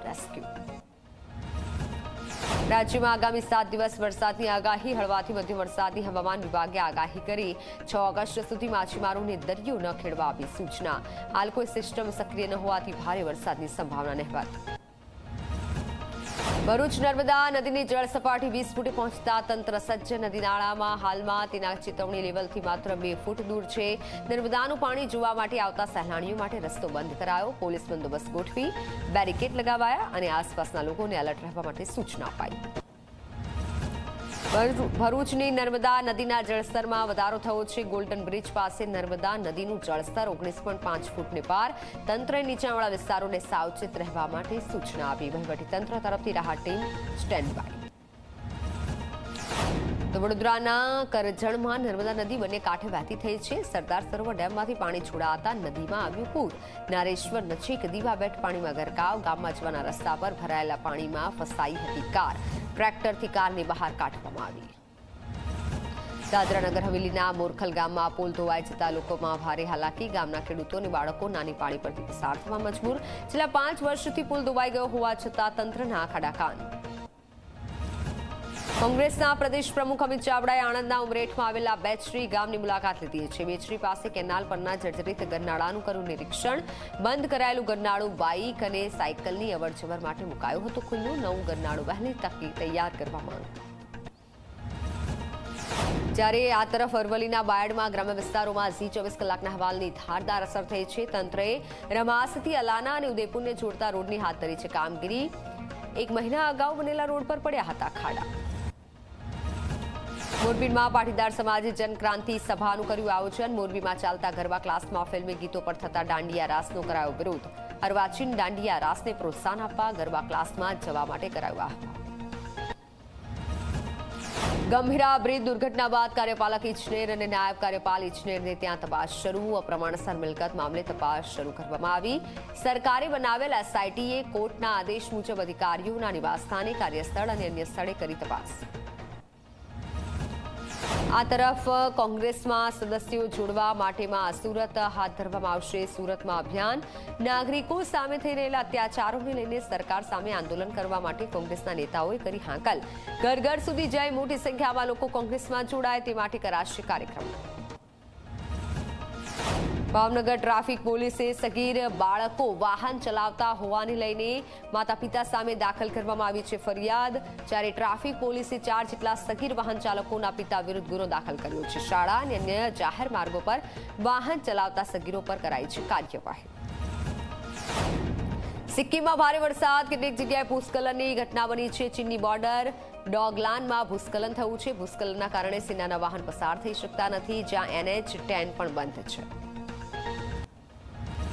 Rescue. રાજ્યમાં આગામી 7 દિવસ વરસાદની આગાહી। હળવાથી મધ્યમ વરસાદની હવામાન વિભાગે આગાહી કરી। 6 ઓગસ્ટ સુધી માછીમારોને દરિયો ન ખેડવા આપી સૂચના। હાલ કોઈ સિસ્ટમ સક્રિય ન હોવાથી ભારે વરસાદની સંભાવના નહિવત। ભરૂચ નર્મદા નદીની જળ સપાટી 20 ફૂટે પહોંચતા તંત્ર સજ્જ। નદી નાળામાં હાલમાં તેના ચેતવણી લેવલથી માત્ર 2 ફૂટ દૂર છે। નર્મદાનું પાણી જોવા માટે આવતા સહેલાણીઓ માટે રસ્તો બંધ કરાયો। પોલીસ બંદોબસ્ત ગોઠવી બેરિકેડ લગાવાયા અને આસપાસના લોકોને એલર્ટ રહેવા માટે સૂચના અપાઈ। ભરૂચની નર્મદા નદીના જળસ્તરમાં વધારો થયો છે। ગોલ્ડન બ્રિજ પાસે નર્મદા નદીનું જળસ્તર 19.5 ફૂટને પાર। તંત્રએ નીચાણવાળા વિસ્તારોને સાવચેત રહેવા માટે સૂચના આપી। વહીવટીતંત્ર તરફથી રાહત ટીમ સ્ટેન્ડ બાય। તો વડોદરાના કરજણમાં નર્મદા નદી બંને કાંઠે વહેતી થઈ છે। સરદાર સરોવર ડેમમાંથી પાણી છોડાતા નદીમાં આવ્યું પૂર। નારેશ્વર નજીક દીવાબેટ પાણીમાં ગરકાવ। ગામમાં જવાના રસ્તા પર ભરાયેલા પાણીમાં ફસાઈ હતી કાર। ટ્રેક્ટરથી કારને બહાર કાઢવામાં આવી। દાદરા નગર હવેલીના મોરખલ ગામમાં પુલ ધોવાઈ જતા લોકોમાં ભારે હાલાકી। ગામના ખેડૂતો અને બાળકો નાની પાણી પરથી પસાર થવા મજબૂર। છેલ્લા 5 વર્ષથી પુલ ધોવાઈ ગયો હોવા છતાં તંત્રના ખાડાકાન। કોંગ્રેસના પ્રદેશ પ્રમુખ અમિત ચાવડાએ આણંદના ઉમરેઠમાં આવેલા બેચરી ગામની મુલાકાત લીધી છે। બેચરી પાસે કેનાલ પરના જર્જરિત ગરનાળાનું કર્યું નિરીક્ષણ। બંધ કરાયેલું ગરનાળું બાઇક અને સાયકલની અવરજવર માટે મુકાયું હતું ખુલ્લું। નવું ગરનાળું વહેલી તકે તૈયાર કરવામાં આવ્યું। જ્યારે આ તરફ અરવલ્લીના બાયડમાં ગ્રામ્ય વિસ્તારોમાં ઝી 24 કલાકના અહેવાલની ધારદાર અસર થઈ છે। તંત્રએ રમાસથી અલાના અને ઉદયપુરને જોડતા રોડની હાથ ધરી છે કામગીરી। 1 મહિના અગાઉ બનેલા રોડ પર પડ્યા હતા ખાડા। મોરબીમાં પાટીદાર સમાજે જનક્રાંતિ સભાનું કર્યું આયોજન। મોરબીમાં ચાલતા ગરબા ક્લાસમાં ફિલ્મી ગીતો પર થતા દાંડિયા રાસનો કરાયો વિરોધ। અર્વાચીન દાંડિયા રાસને પ્રોત્સાહન આપવા ગરબા ક્લાસમાં જવા માટે કરાયું આહવાન। ગંભીરા બ્રિજ દુર્ઘટના બાદ કાર્યપાલક ઇજનેર અને નાયબ કાર્યપાલ ઇજનેરને ત્યાં તપાસ શરૂ। અપ્રમાણસર મિલકત મામલે તપાસ શરૂ કરવામાં આવી। સરકારે બનાવેલ એસઆઈટીએ કોર્ટના આદેશ મુજબ અધિકારીઓના નિવાસસ્થાને, કાર્યસ્થળ અને અન્ય સ્થળે કરી તપાસ। આ તરફ કોંગ્રેસમાં સદસ્યો જોડવા માટેમાં સુરત હાથ ધરવામાં આવશે। સુરતમાં અભિયાન। નાગરિકો સામે થઈ રહેલા અત્યાચારોને લઈને સરકાર સામે આંદોલન કરવા માટે કોંગ્રેસના નેતાઓએ કરી હાંકલ। ઘર ઘર સુધી જઈ મોટી સંખ્યામાં લોકો કોંગ્રેસમાં જોડાય તે માટે કરાશે કાર્યક્રમ। ભાવનગર ટ્રાફિક પોલીસે સગીર બાળકો વાહન ચલાવતા હોવાને લઈને માતા પિતા સામે દાખલ કરવામાં આવી છે ફરિયાદ। જ્યારે ટ્રાફિક પોલીસે 4 જેટલા સગીર વાહન ચાલકોના પિતા વિરુદ્ધ ગુનો દાખલ કર્યો છે। શાળા અને અન્ય જાહેર માર્ગો પર વાહન ચલાવતા સગીરો પર કરાઈ છે કાર્યવાહી। સિક્કિમમાં ભારે વરસાદ। કેટલીક જગ્યાએ ભૂસ્ખલનની ઘટના બની છે। ચીનની બોર્ડર ડોગલાનમાં ભૂસ્ખલન થયું છે। ભૂસ્ખલનના કારણે સેનાના વાહન પસાર થઈ શકતા નથી, જ્યાં NH-10 પણ બંધ છે।